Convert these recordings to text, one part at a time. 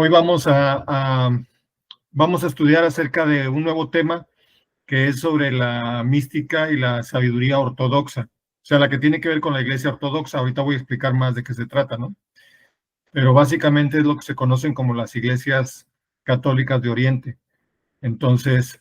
Hoy vamos a estudiar acerca de un nuevo tema que es sobre la mística y la sabiduría ortodoxa, o sea, la que tiene que ver con la Iglesia Ortodoxa. Ahorita voy a explicar más de qué se trata, ¿no? Pero básicamente es lo que se conocen como las iglesias católicas de Oriente. Entonces,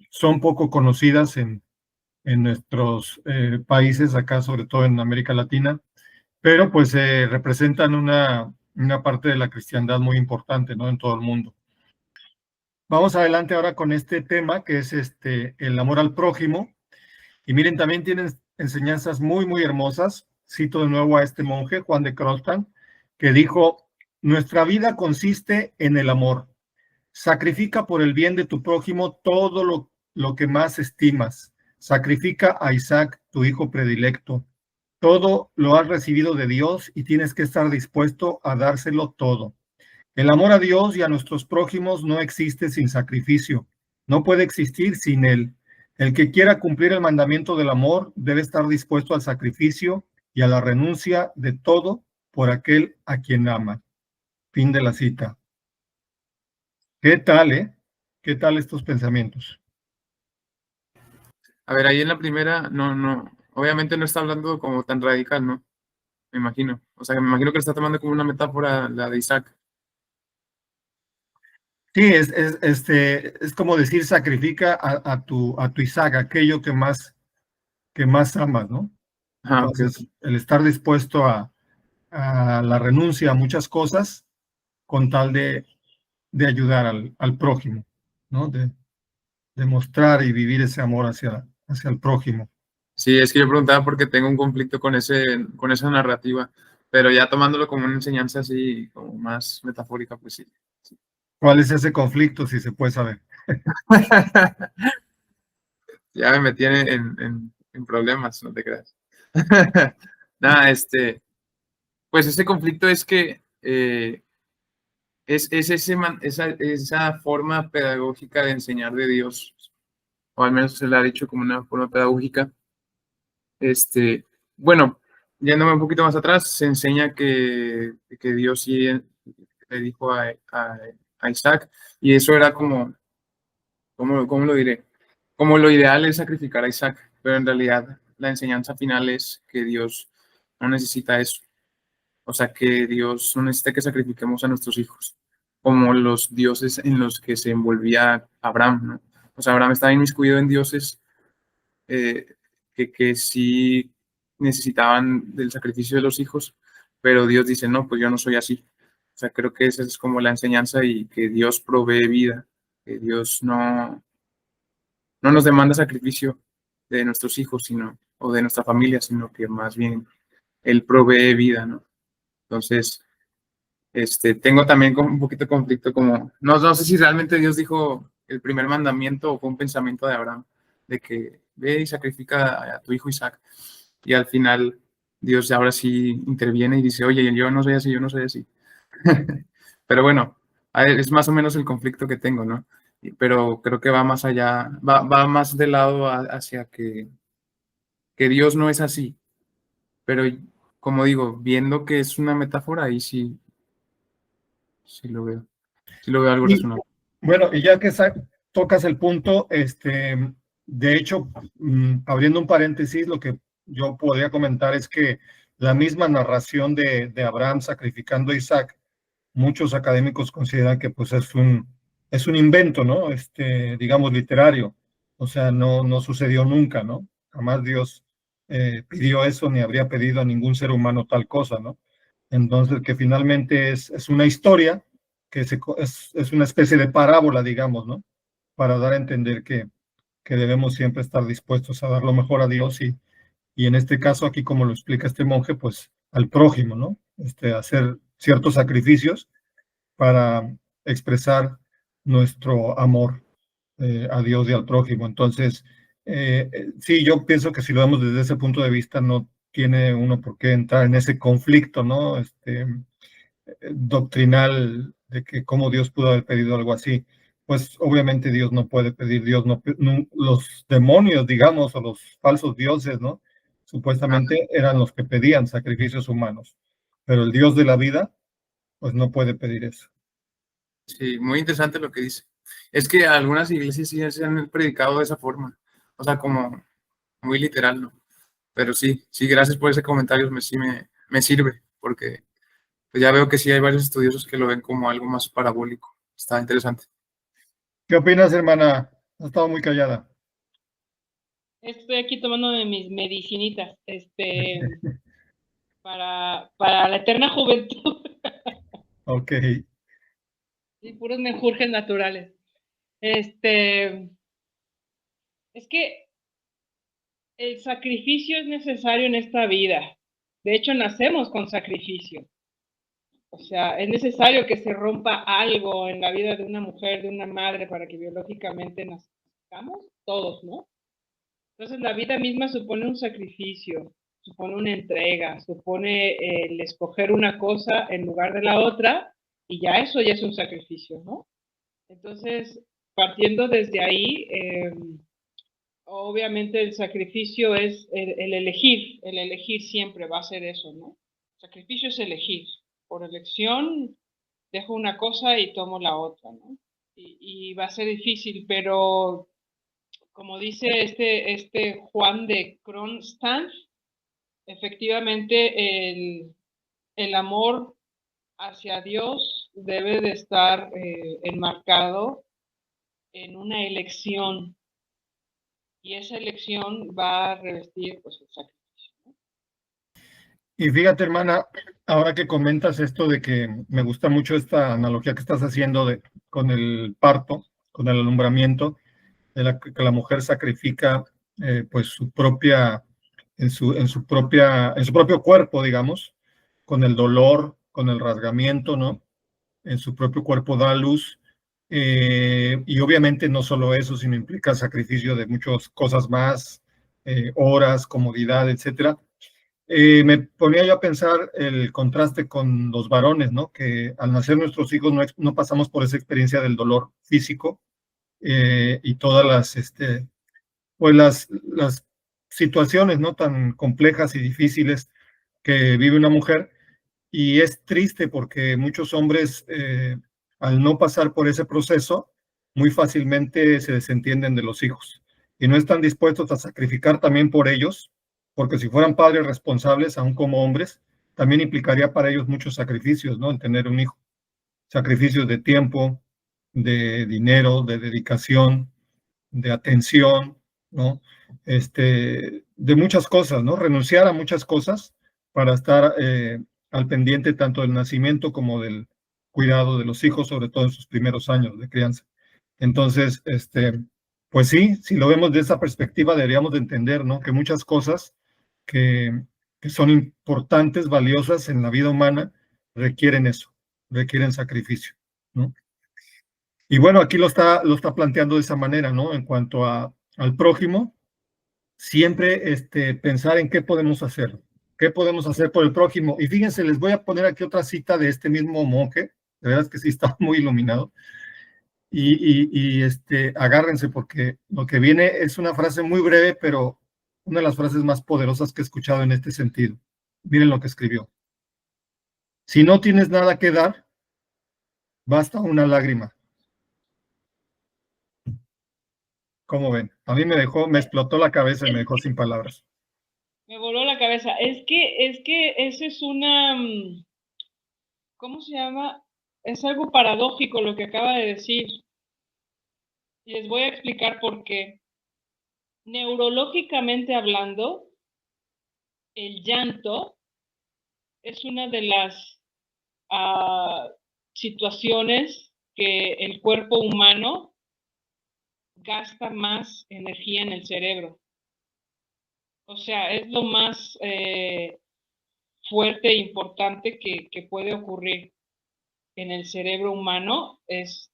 son poco conocidas en nuestros países, acá sobre todo en América Latina, pero pues representan una parte de la cristiandad muy importante, ¿no? En todo el mundo. Vamos adelante ahora con este tema que es el amor al prójimo. Y miren, también tienen enseñanzas muy, muy hermosas. Cito de nuevo a este monje, Juan de Crostan, que dijo: nuestra vida consiste en el amor. Sacrifica por el bien de tu prójimo todo lo que más estimas. Sacrifica a Isaac, tu hijo predilecto. Todo lo has recibido de Dios y tienes que estar dispuesto a dárselo todo. El amor a Dios y a nuestros prójimos no existe sin sacrificio, no puede existir sin él. El que quiera cumplir el mandamiento del amor debe estar dispuesto al sacrificio y a la renuncia de todo por aquel a quien ama. Fin de la cita. ¿Qué tal, ¿Qué tal estos pensamientos? A ver, ahí en la primera, obviamente no está hablando como tan radical, ¿no? Me imagino. O sea, me imagino que lo está tomando como una metáfora la de Isaac. Sí, es como decir, sacrifica a tu Isaac, aquello que más amas, ¿no? Ah, ok, ok. Entonces, el estar dispuesto a la renuncia a muchas cosas con tal de ayudar al prójimo, ¿no? De mostrar y vivir ese amor hacia el prójimo. Sí, es que yo preguntaba porque tengo un conflicto con con esa narrativa, pero ya tomándolo como una enseñanza así, como más metafórica, pues sí. ¿Cuál es ese conflicto, si se puede saber? Ya me metí en problemas, no te creas. Nada, pues ese conflicto es que esa forma pedagógica de enseñar de Dios, o al menos se le ha dicho como una forma pedagógica. Bueno, yéndome un poquito más atrás, se enseña que Dios sí le dijo a Isaac, y eso era ¿cómo lo diré? Como lo ideal es sacrificar a Isaac, pero en realidad la enseñanza final es que Dios no necesita eso. O sea, que Dios no necesita que sacrifiquemos a nuestros hijos, como los dioses en los que se envolvía Abraham, ¿no? O sea, Abraham estaba inmiscuido en dioses eh, que sí necesitaban del sacrificio de los hijos, pero Dios dice, no, pues yo no soy así. O sea, creo que esa es como la enseñanza y que Dios provee vida, que Dios no nos demanda sacrificio de nuestros hijos, o de nuestra familia, sino que más bien Él provee vida, ¿no? Entonces, tengo también como un poquito de conflicto, como, no sé si realmente Dios dijo el primer mandamiento o fue un pensamiento de Abraham, de que ve y sacrifica a tu hijo Isaac. Y al final Dios ahora sí interviene y dice, oye, yo no soy así, yo no soy así. Pero bueno, es más o menos el conflicto que tengo, ¿no? Pero creo que va más allá, va más del lado hacia que Dios no es así. Pero como digo, viendo que es una metáfora, ahí sí, sí lo veo algo Y razonable. bueno, y ya que tocas el punto, de hecho, abriendo un paréntesis, lo que yo podría comentar es que la misma narración de Abraham sacrificando a Isaac, muchos académicos consideran que pues es un invento, ¿no? Digamos, literario. O sea, no sucedió nunca, ¿no? Jamás Dios pidió eso, ni habría pedido a ningún ser humano tal cosa, ¿no? Entonces, que finalmente es una historia, que es una especie de parábola, digamos, ¿no? Para dar a entender que debemos siempre estar dispuestos a dar lo mejor a Dios y en este caso, aquí como lo explica este monje, pues al prójimo, ¿no? Hacer ciertos sacrificios para expresar nuestro amor a Dios y al prójimo. Entonces, sí, yo pienso que si lo vemos desde ese punto de vista, no tiene uno por qué entrar en ese conflicto, ¿no? Doctrinal de que cómo Dios pudo haber pedido algo así. Pues obviamente Dios no puede pedir, Dios no, los demonios, digamos, o los falsos dioses, ¿no? Ah, Supuestamente eran los que pedían sacrificios humanos, pero el Dios de la vida, pues no puede pedir eso. Sí, muy interesante lo que dice. Es que algunas iglesias sí se han predicado de esa forma, o sea, como muy literal, ¿no? Pero sí, sí, gracias por ese comentario, me sirve, porque pues ya veo que sí hay varios estudiosos que lo ven como algo más parabólico. Está interesante. ¿Qué opinas, hermana? Has estado muy callada. Estoy aquí tomándome mis medicinitas, para la eterna juventud Ok. y puros menjurjes naturales. Es que el sacrificio es necesario en esta vida. De hecho, nacemos con sacrificio. O sea, es necesario que se rompa algo en la vida de una mujer, de una madre, para que biológicamente nazcamos todos, ¿no? Entonces, la vida misma supone un sacrificio, supone una entrega, supone el escoger una cosa en lugar de la otra, y ya eso ya es un sacrificio, ¿no? Entonces, partiendo desde ahí, obviamente el sacrificio es el elegir siempre va a ser eso, ¿no? Sacrificio es elegir. Por elección dejo una cosa y tomo la otra, ¿no? Y va a ser difícil, pero como dice Juan de Kronstadt, efectivamente el amor hacia Dios debe de estar enmarcado en una elección, y esa elección va a revestir pues el sacrificio, ¿no? Y fíjate, hermana, ahora que comentas esto de que me gusta mucho esta analogía que estás haciendo con el parto, con el alumbramiento, que la mujer sacrifica pues su propia, en su propio cuerpo, digamos, con el dolor, con el rasgamiento, ¿no? En su propio cuerpo da luz. Y obviamente no solo eso, sino implica sacrificio de muchas cosas más, horas, comodidad, etcétera. Me ponía yo a pensar el contraste con los varones, ¿no? Que al nacer nuestros hijos no pasamos por esa experiencia del dolor físico y todas pues las situaciones, ¿no? Tan complejas y difíciles que vive una mujer. Y es triste porque muchos hombres, al no pasar por ese proceso, muy fácilmente se desentienden de los hijos y no están dispuestos a sacrificar también por ellos, porque si fueran padres responsables, aún como hombres, también implicaría para ellos muchos sacrificios, ¿no? El tener un hijo. Sacrificios de tiempo, de dinero, de dedicación, de atención, ¿no? De muchas cosas, ¿no? Renunciar a muchas cosas para estar al pendiente tanto del nacimiento como del cuidado de los hijos, sobre todo en sus primeros años de crianza. Entonces, pues sí, si lo vemos de esa perspectiva, deberíamos de entender, ¿no? Que muchas cosas que, que son importantes, valiosas en la vida humana, requieren eso, requieren sacrificio, ¿no? Y bueno, aquí lo está planteando de esa manera, ¿no? En cuanto al prójimo, siempre pensar en qué podemos hacer por el prójimo. Y fíjense, les voy a poner aquí otra cita de este mismo monje, de verdad es que sí está muy iluminado, agárrense porque lo que viene es una frase muy breve, pero una de las frases más poderosas que he escuchado en este sentido. Miren lo que escribió. Si no tienes nada que dar, basta una lágrima. ¿Cómo ven? A mí me explotó la cabeza y me dejó sin palabras. Me voló la cabeza. Es que ese es ¿cómo se llama? Es algo paradójico lo que acaba de decir. Y les voy a explicar por qué. Neurológicamente hablando, el llanto es una de las situaciones que el cuerpo humano gasta más energía en el cerebro. O sea, es lo más fuerte e importante que puede ocurrir en el cerebro humano.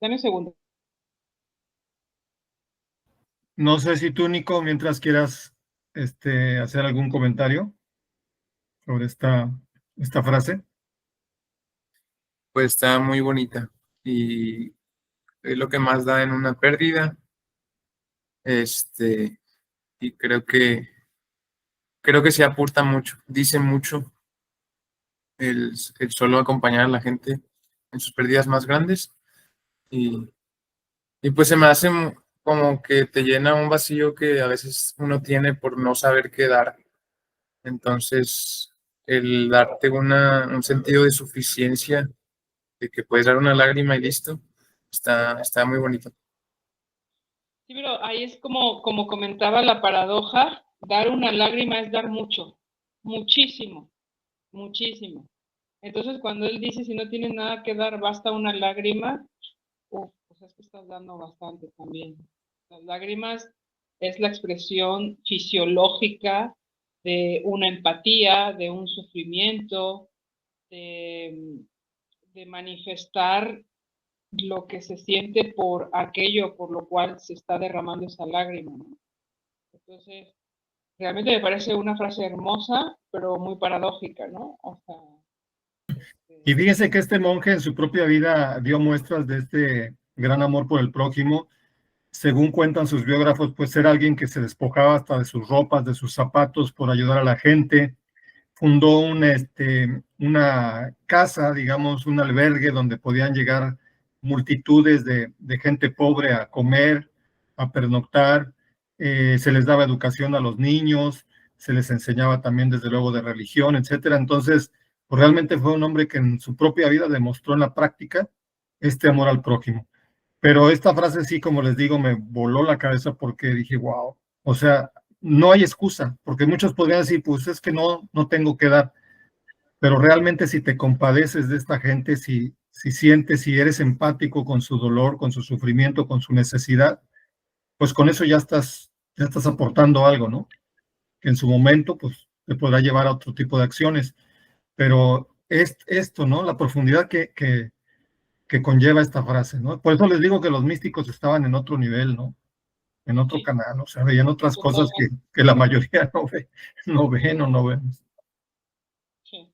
Dame un segundo. No sé si tú, Nico, mientras quieras hacer algún comentario sobre esta frase. Pues está muy bonita y es lo que más da en una pérdida. Y creo que se aporta mucho, dice mucho el solo acompañar a la gente en sus pérdidas más grandes. y pues se me hace como que te llena un vacío que a veces uno tiene por no saber qué dar. Entonces, el darte un sentido de suficiencia, de que puedes dar una lágrima y listo, está muy bonito. Sí, pero ahí es como comentaba la paradoja, dar una lágrima es dar mucho, muchísimo, muchísimo. Entonces, cuando él dice, si no tienes nada que dar, basta una lágrima, pues es que estás dando bastante también. Las lágrimas es la expresión fisiológica de una empatía, de un sufrimiento, de manifestar lo que se siente por aquello por lo cual se está derramando esa lágrima, ¿no? Entonces, realmente me parece una frase hermosa, pero muy paradójica, ¿no? O sea, Y fíjese que este monje en su propia vida dio muestras de este gran amor por el prójimo. Según cuentan sus biógrafos, pues era alguien que se despojaba hasta de sus ropas, de sus zapatos por ayudar a la gente. Fundó una casa, digamos, un albergue donde podían llegar multitudes de gente pobre a comer, a pernoctar. Se les daba educación a los niños, se les enseñaba también, desde luego, de religión, etcétera. Entonces, pues realmente fue un hombre que en su propia vida demostró en la práctica este amor al prójimo. Pero esta frase sí, como les digo, me voló la cabeza porque dije, wow, o sea, no hay excusa, porque muchos podrían decir, pues es que no tengo que dar, pero realmente si te compadeces de esta gente, si sientes, si eres empático con su dolor, con su sufrimiento, con su necesidad, pues con eso ya estás aportando algo, ¿no? Que en su momento, pues te podrá llevar a otro tipo de acciones, pero es esto, ¿no? La profundidad que conlleva esta frase, ¿no? Por eso les digo que los místicos estaban en otro nivel, ¿no? En otro canal, o sea, veían otras cosas que la mayoría no ven o no vemos. Sí.